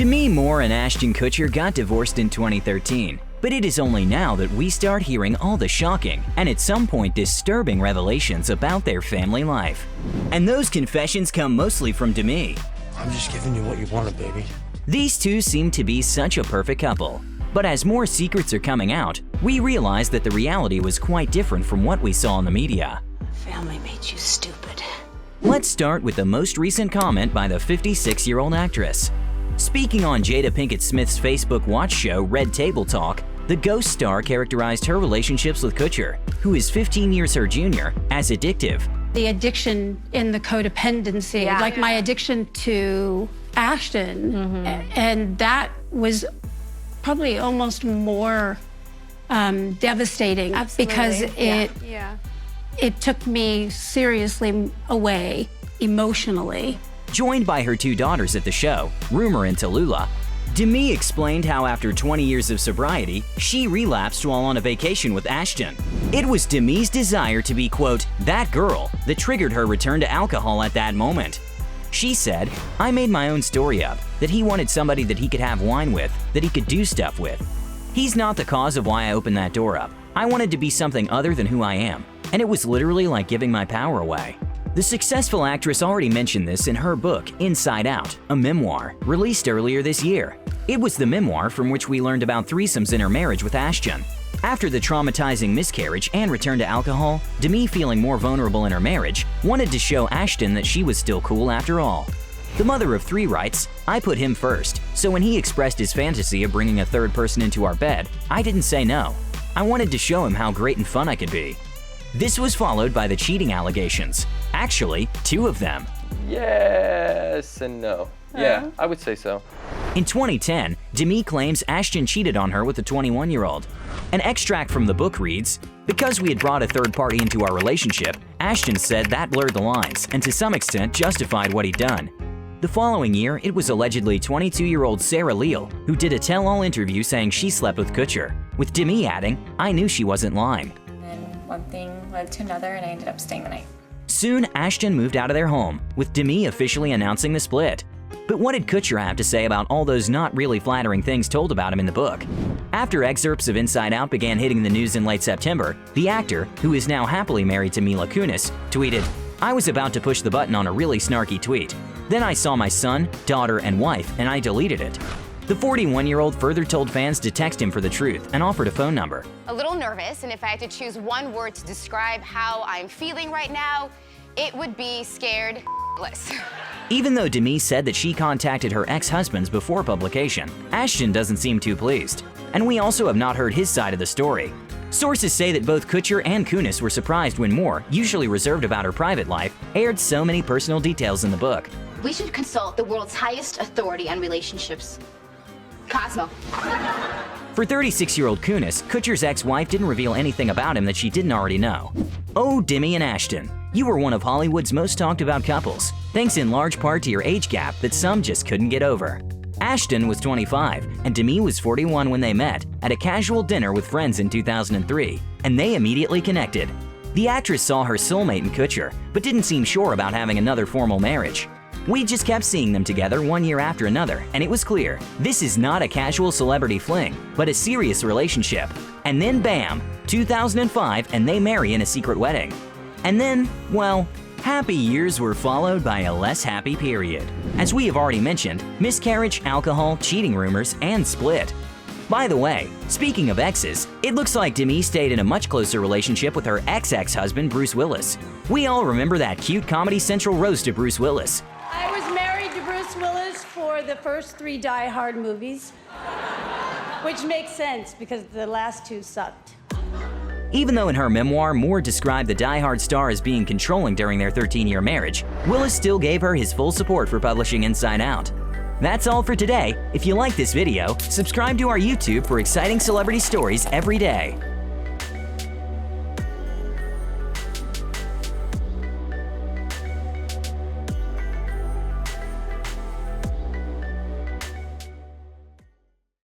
Demi Moore and Ashton Kutcher got divorced in 2013, but it is only now that we start hearing all the shocking and at some point disturbing revelations about their family life. And those confessions come mostly from Demi. I'm just giving you what you wanted, baby. These two seem to be such a perfect couple. But as more secrets are coming out, we realize that the reality was quite different from what we saw in the media. Family made you stupid. Let's start with the most recent comment by the 56-year-old actress. Speaking on Jada Pinkett Smith's Facebook watch show Red Table Talk, the Ghost star characterized her relationships with Kutcher, who is 15 years her junior, as addictive. The addiction in the codependency, like my addiction to Ashton, and that was probably almost more devastating. because it took me seriously away emotionally. Joined by her two daughters at the show, Rumour and Tallulah, Demi explained how after 20 years of sobriety, she relapsed while on a vacation with Ashton. It was Demi's desire to be, quote, that girl that triggered her return to alcohol at that moment. She said, I made my own story up, that he wanted somebody that he could have wine with, that he could do stuff with. He's not the cause of why I opened that door up. I wanted to be something other than who I am, and it was literally like giving my power away. The successful actress already mentioned this in her book, Inside Out, a memoir, released earlier this year. It was the memoir from which we learned about threesomes in her marriage with Ashton. After the traumatizing miscarriage and return to alcohol, Demi, feeling more vulnerable in her marriage, wanted to show Ashton that she was still cool after all. The mother of three writes, I put him first, so when he expressed his fantasy of bringing a third person into our bed, I didn't say no. I wanted to show him how great and fun I could be. This was followed by the cheating allegations. Actually, two of them. Yes and no. Yeah, I would say so. In 2010, Demi claims Ashton cheated on her with a 21-year-old. An extract from the book reads, because we had brought a third party into our relationship, Ashton said that blurred the lines and to some extent justified what he'd done. The following year, it was allegedly 22-year-old Sarah Leal who did a tell-all interview saying she slept with Kutcher, with Demi adding, I knew she wasn't lying. One thing led to another, and I ended up staying the night. Soon, Ashton moved out of their home, with Demi officially announcing the split. But what did Kutcher have to say about all those not really flattering things told about him in the book? After excerpts of Inside Out began hitting the news in late September, the actor, who is now happily married to Mila Kunis, tweeted, I was about to push the button on a really snarky tweet. Then I saw my son, daughter, and wife, and I deleted it. The 41-year-old further told fans to text him for the truth and offered a phone number. A little nervous, and if I had to choose one word to describe how I'm feeling right now, it would be scared less. Even though Demi said that she contacted her ex-husbands before publication, Ashton doesn't seem too pleased. And we also have not heard his side of the story. Sources say that both Kutcher and Kunis were surprised when Moore, usually reserved about her private life, aired so many personal details in the book. We should consult the world's highest authority on relationships. Cosmo. For 36-year-old Kunis, Kutcher's ex-wife didn't reveal anything about him that she didn't already know. Oh, Demi and Ashton, you were one of Hollywood's most talked about couples, thanks in large part to your age gap that some just couldn't get over. Ashton was 25 and Demi was 41 when they met at a casual dinner with friends in 2003, and they immediately connected. The actress saw her soulmate in Kutcher, but didn't seem sure about having another formal marriage. We just kept seeing them together one year after another, and it was clear, this is not a casual celebrity fling, but a serious relationship. And then bam, 2005, and they marry in a secret wedding. And then, well, happy years were followed by a less happy period. As we have already mentioned, miscarriage, alcohol, cheating rumors, and split. By the way, speaking of exes, it looks like Demi stayed in a much closer relationship with her ex-husband Bruce Willis. We all remember that cute Comedy Central roast of Bruce Willis. I was married to Bruce Willis for the first 3 Die Hard movies, which makes sense because the last 2 sucked. Even though in her memoir, Moore described the Die Hard star as being controlling during their 13-year marriage, Willis still gave her his full support for publishing Inside Out. That's all for today. If you like this video, subscribe to our YouTube for exciting celebrity stories every day.